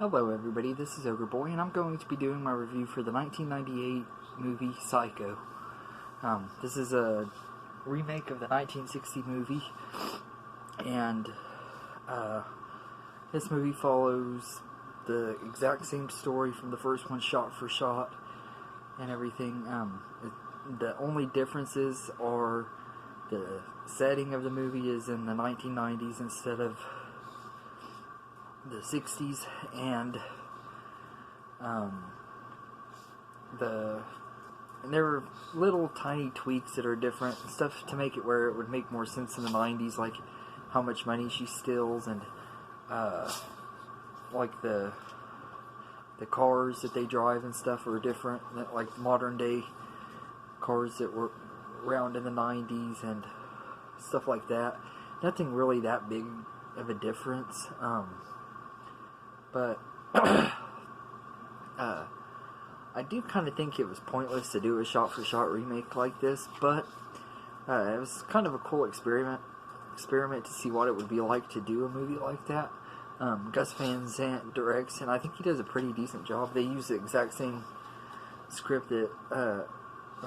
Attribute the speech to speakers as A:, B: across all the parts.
A: Hello everybody, this is Ogre Boy, and I'm going to be doing my review for the 1998 movie Psycho. This is a remake of the 1960 movie, and this movie follows the exact same story from the first one, shot for shot, and everything. The only differences are the setting of the movie is in the 1990s instead of the 60s, and there are little tiny tweaks that are different, stuff to make it where it would make more sense in the 90s, like how much money she steals, and like the cars that they drive and stuff are different, like modern day cars that were around in the 90s and stuff like that. Nothing really that big of a difference. But I do kind of think it was pointless to do a shot-for-shot remake like this, but it was kind of a cool experiment to see what it would be like to do a movie like that. Gus Van Sant directs, and I think he does a pretty decent job. They use the exact same script that, or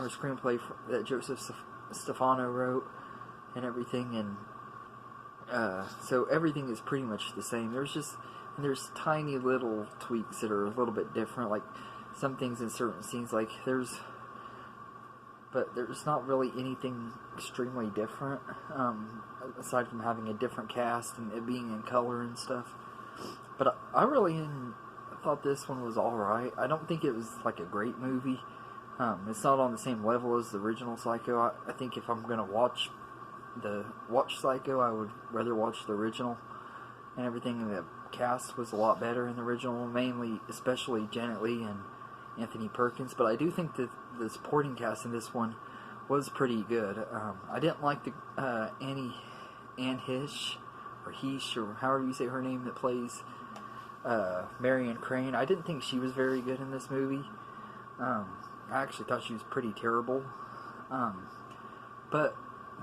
A: screenplay that Joseph Stefano wrote and everything, and so everything is pretty much the same. There's tiny little tweaks that are a little bit different, like some things in certain scenes, but there's not really anything extremely different, aside from having a different cast and it being in color and stuff. But I really thought this one was alright. I don't think it was like a great movie. It's not on the same level as the original Psycho. I think if I'm gonna watch Psycho, I would rather watch the original and everything. The cast was a lot better in the original, especially Janet Leigh and Anthony Perkins, but I do think that the supporting cast in this one was pretty good. I didn't like the Anne Heche, or however you say her name, that plays Marion Crane. I didn't think she was very good in this movie. I actually thought she was pretty terrible. But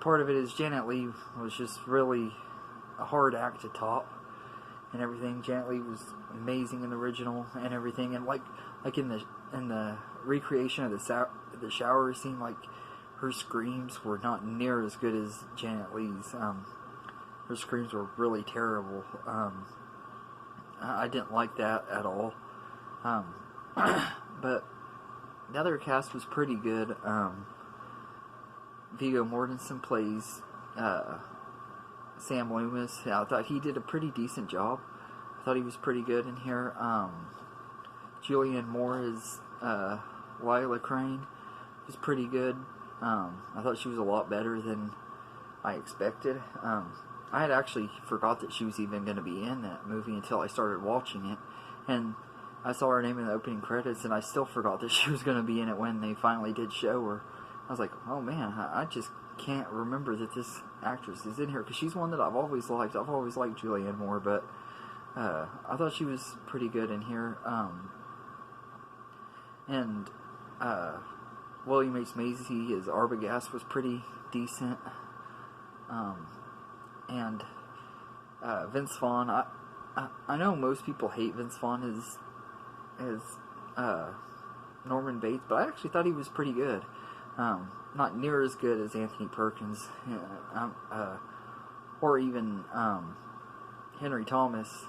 A: part of it is Janet Leigh was just really a hard act to top and everything. Janet Leigh was amazing in the original and everything, and like in the recreation of the shower scene, like her screams were not near as good as Janet Leigh's. Her screams were really terrible. I didn't like that at all. But the other cast was pretty good. Viggo Mortensen plays Sam Loomis. Yeah, I thought he did a pretty decent job. I thought he was pretty good in here. Julianne Moore is Lila Crane. Was pretty good. I thought she was a lot better than I expected. I had actually forgot that she was even going to be in that movie until I started watching it, and I saw her name in the opening credits, and I still forgot that she was going to be in it when they finally did show her. I was like, oh man, I just can't remember that this actress is in here, because she's one that I've always liked. I've always liked Julianne Moore, but I thought she was pretty good in here. And William H. Macy as Arbogast was pretty decent. And Vince Vaughn, I know most people hate Vince Vaughn as Norman Bates, but I actually thought he was pretty good. Not near as good as Anthony Perkins, or even Henry Thomas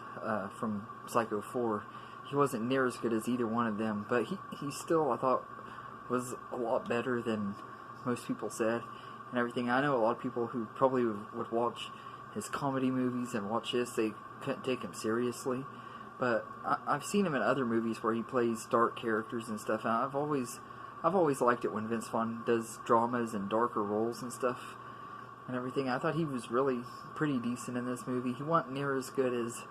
A: from Psycho 4. He wasn't near as good as either one of them, but he still, I thought, was a lot better than most people said and everything. I know a lot of people who probably would watch his comedy movies and watch this, they couldn't take him seriously, but I've seen him in other movies where he plays dark characters and stuff, and I've always liked it when Vince Vaughn does dramas and darker roles and stuff and everything. I thought he was really pretty decent in this movie. He wasn't near as good as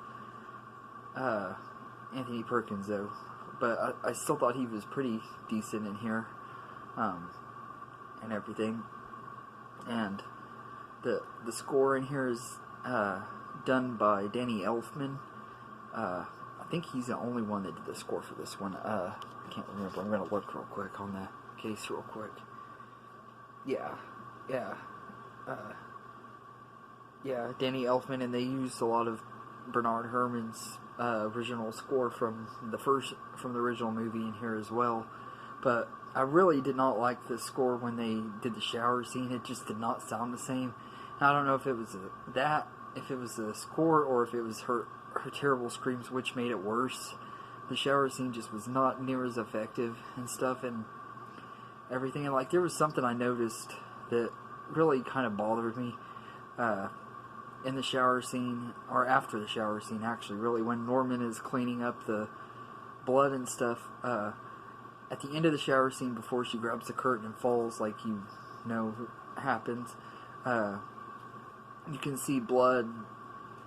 A: Anthony Perkins, though, but I still thought he was pretty decent in here, and everything. And the score in here is done by Danny Elfman. I think he's the only one that did the score for this one. I can't remember. I'm going to look real quick on the case real quick. Yeah, Danny Elfman, and they used a lot of Bernard Herrmann's original score from the original movie in here as well. But I really did not like the score when they did the shower scene. It just did not sound the same. And I don't know if it was if it was the score or if it was her terrible screams, which made it worse. The shower scene just was not near as effective and stuff and everything. And like there was something I noticed that really kind of bothered me in the shower scene, or after the shower scene actually, really, when Norman is cleaning up the blood and stuff. At the end of the shower scene, before she grabs the curtain and falls, like happens, you can see blood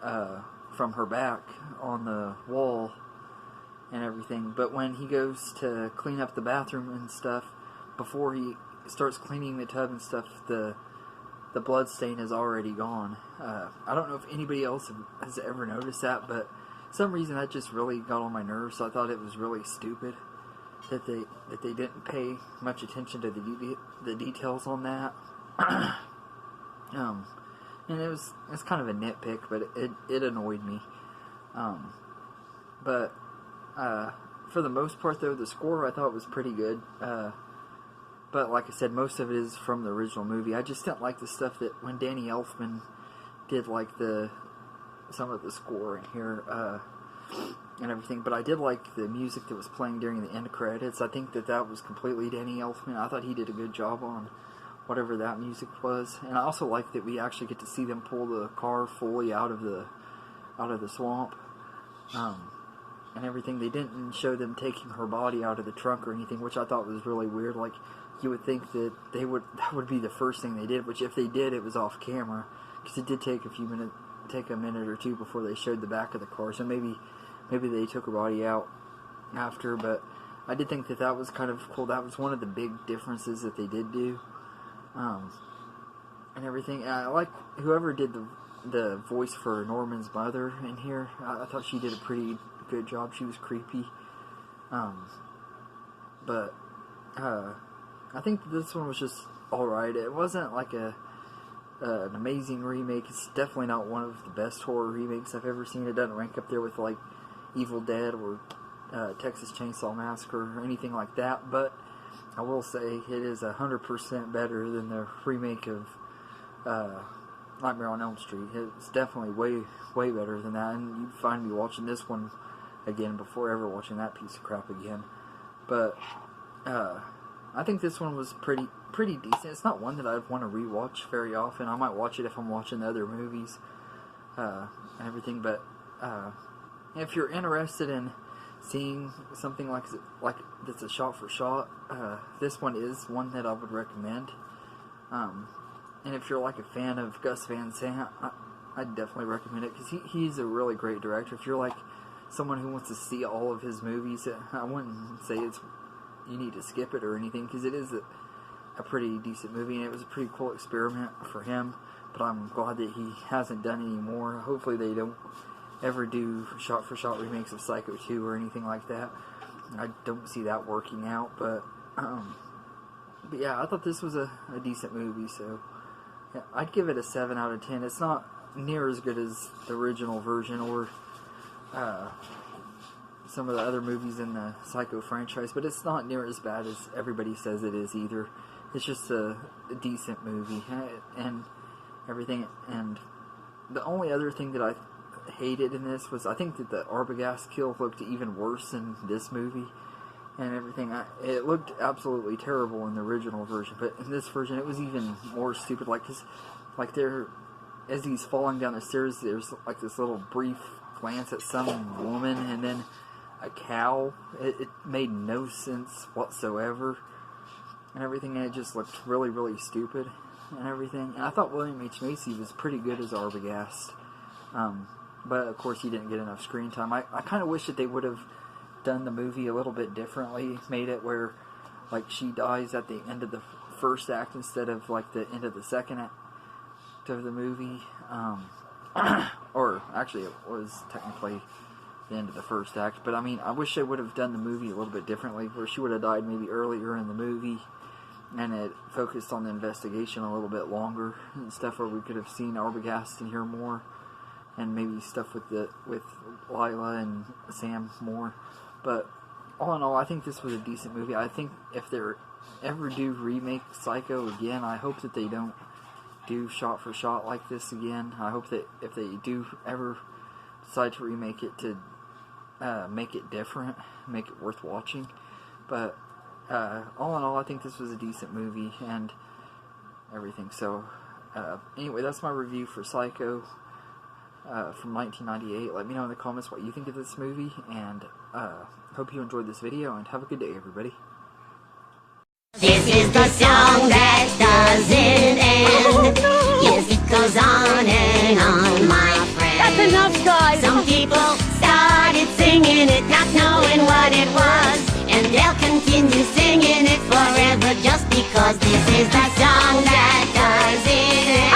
A: from her back on the wall and everything. But when he goes to clean up the bathroom and stuff, before he starts cleaning the tub and stuff, the blood stain is already gone. I don't know if anybody else has ever noticed that, but for some reason that just really got on my nerves. So I thought it was really stupid that they didn't pay much attention to the details on that. And it's kind of a nitpick, but it annoyed me. But for the most part, though, the score I thought was pretty good. But like I said, most of it is from the original movie. I just didn't like the stuff that when Danny Elfman did, like some of the score in here and everything. But I did like the music that was playing during the end credits. I think that was completely Danny Elfman. I thought he did a good job on whatever that music was. And I also like that we actually get to see them pull the car fully out of the swamp and everything. They didn't show them taking her body out of the trunk or anything, which I thought was really weird. Like, you would think that that would be the first thing they did, which if they did, it was off camera, because it did take a minute or two before they showed the back of the car. So maybe they took her body out after, but I did think that was kind of cool. That was one of the big differences that they did do, and everything. And I like whoever did the voice for Norman's mother in here. I thought she did a pretty good job. She was creepy, but I think this one was just alright. It wasn't like an amazing remake. It's definitely not one of the best horror remakes I've ever seen. It doesn't rank up there with like Evil Dead or Texas Chainsaw Massacre or anything like that, but I will say it is 100% better than the remake of Nightmare on Elm Street. It's definitely way better than that, and you'd find me watching this one again before ever watching that piece of crap again. But I think this one was pretty decent. It's not one that I'd want to rewatch very often. I might watch it if I'm watching the other movies and everything. But if you're interested in seeing something like that's a shot for shot, this one is one that I would recommend. And if you're like a fan of Gus Van Sant, I'd definitely recommend it, because he's a really great director. If you're like someone who wants to see all of his movies, I wouldn't say you need to skip it or anything, because it is a pretty decent movie, and it was a pretty cool experiment for him. But I'm glad that he hasn't done any more. Hopefully they don't ever do shot-for-shot remakes of Psycho 2 or anything like that. I don't see that working out, but yeah, I thought this was a decent movie, so yeah, I'd give it a 7 out of 10. It's not near as good as the original version or some of the other movies in the Psycho franchise, but it's not near as bad as everybody says it is either. It's just a decent movie and everything. And the only other thing that I hated in this was, I think that the Arbogast kill looked even worse in this movie and everything. It looked absolutely terrible in the original version, but in this version it was even more stupid. As he's falling down the stairs, there's like this little brief glance at some woman and then a cow. It made no sense whatsoever and everything, and it just looked really, really stupid and everything. And I thought William H. Macy was pretty good as Arbogast, but of course he didn't get enough screen time. I kind of wish that they would have done the movie a little bit differently, made it where like she dies at the end of the first act instead of like the end of the second act of the movie, or actually it was technically the end of the first act, but I mean, I wish they would have done the movie a little bit differently, where she would have died maybe earlier in the movie, and it focused on the investigation a little bit longer and stuff, where we could have seen Arbogast in here more and maybe stuff with Lila and Sam more. But all in all, I think this was a decent movie. I think if they ever do remake Psycho again, I hope that they don't do shot for shot like this again. I hope that if they do ever decide to remake it, to make it different, make it worth watching. But all in all, I think this was a decent movie and everything. So anyway, that's my review for Psycho from 1998. Let me know in the comments what you think of this movie, and hope you enjoyed this video, and have a good day, everybody.
B: This is the song that doesn't end. Yes, it goes on and on, my friend.
C: That's enough, guys.
B: Some people started singing it, not knowing what it was, and they'll continue singing it forever just because this is the song that doesn't end.